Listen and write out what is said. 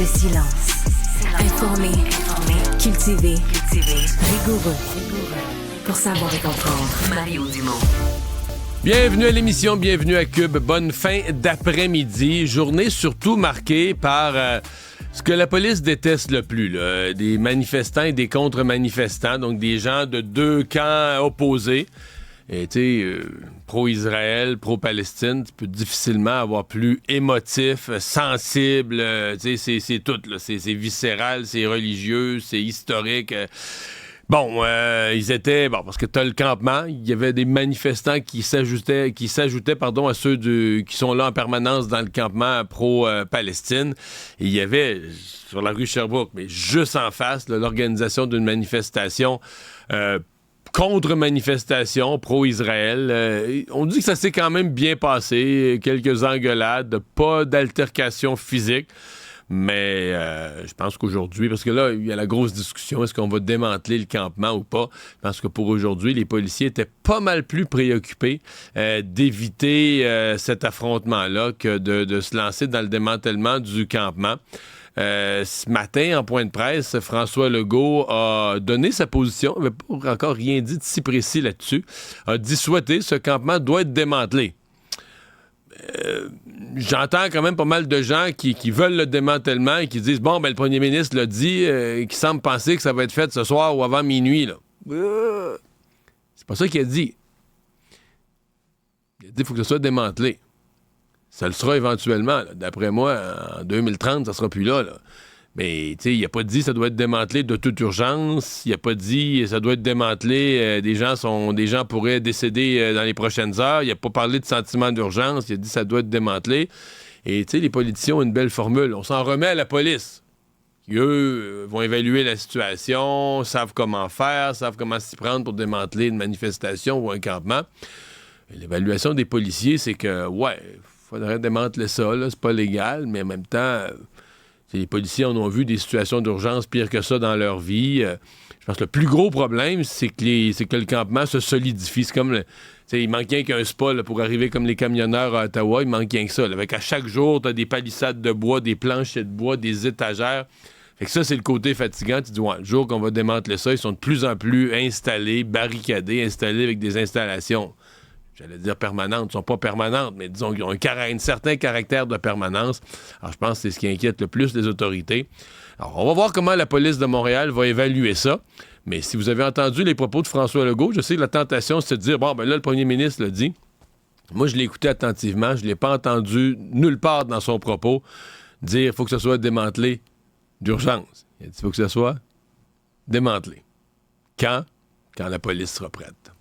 silence. Informé. Cultivé. Rigoureux. Pour savoir et comprendre. Mario Dumont. Bienvenue à l'émission, bienvenue à Cube. Bonne fin d'après-midi. Journée surtout marquée par ce que la police déteste le plus, là, des manifestants et des contre-manifestants, donc des gens de deux camps opposés. Et tu sais, pro-Israël, pro-Palestine, tu peux difficilement avoir plus émotif, sensible, tu sais, c'est tout, là. C'est viscéral, c'est religieux, c'est historique. Ils étaient... Bon, parce que t'as le campement, il y avait des manifestants qui s'ajoutaient à ceux qui sont là en permanence dans le campement pro-Palestine. Et il y avait, sur la rue Sherbrooke, mais juste en face, là, l'organisation d'une manifestation contre-manifestation pro-Israël. On dit que ça s'est quand même bien passé, quelques engueulades, pas d'altercation physique. Mais je pense qu'aujourd'hui, parce que là, il y a la grosse discussion, est-ce qu'on va démanteler le campement ou pas? Je pense que pour aujourd'hui, les policiers étaient pas mal plus préoccupés d'éviter cet affrontement-là que de se lancer dans le démantèlement du campement. Ce matin, en point de presse, François Legault a donné sa position, il n'avait pas encore rien dit de si précis là-dessus, a dit souhaiter ce campement doit être démantelé. J'entends quand même pas mal de gens qui veulent le démantèlement et qui disent, le premier ministre l'a dit, qui semble penser que ça va être fait ce soir ou avant minuit, là. C'est pas ça qu'il a dit. Il a dit qu'il faut que ce soit démantelé. Ça le sera éventuellement, là. D'après moi, en 2030, ça sera plus là. Mais, tu sais, il n'a pas dit que ça doit être démantelé de toute urgence. Il n'a pas dit que ça doit être démantelé. Des gens pourraient décéder dans les prochaines heures. Il n'a pas parlé de sentiment d'urgence. Il a dit que ça doit être démantelé. Et, tu sais, les politiciens ont une belle formule. On s'en remet à la police. Eux vont évaluer la situation, savent comment faire, savent comment s'y prendre pour démanteler une manifestation ou un campement. Et l'évaluation des policiers, c'est que, faudrait démanteler ça, là, c'est pas légal, mais en même temps, les policiers en ont vu des situations d'urgence pires que ça dans leur vie. Je pense que le plus gros problème, c'est que le campement se solidifie. C'est comme, il manque rien qu'un spa là, pour arriver comme les camionneurs à Ottawa, il manque rien que ça. Là. Avec à chaque jour, t'as des palissades de bois, des planchers de bois, des étagères. Fait que ça, c'est le côté fatigant. Tu dis, le jour qu'on va démanteler ça, ils sont de plus en plus installés, barricadés, installés avec des installations. J'allais dire permanentes, ne sont pas permanentes, mais disons qu'ils ont un certain caractère de permanence. Alors, je pense que c'est ce qui inquiète le plus les autorités. Alors, on va voir comment la police de Montréal va évaluer ça. Mais si vous avez entendu les propos de François Legault, je sais que la tentation, c'est de dire, là, le premier ministre l'a dit. Moi, je l'ai écouté attentivement. Je ne l'ai pas entendu nulle part dans son propos dire, il faut que ce soit démantelé d'urgence. Il a dit, il faut que ce soit démantelé. Quand? Quand la police sera prête.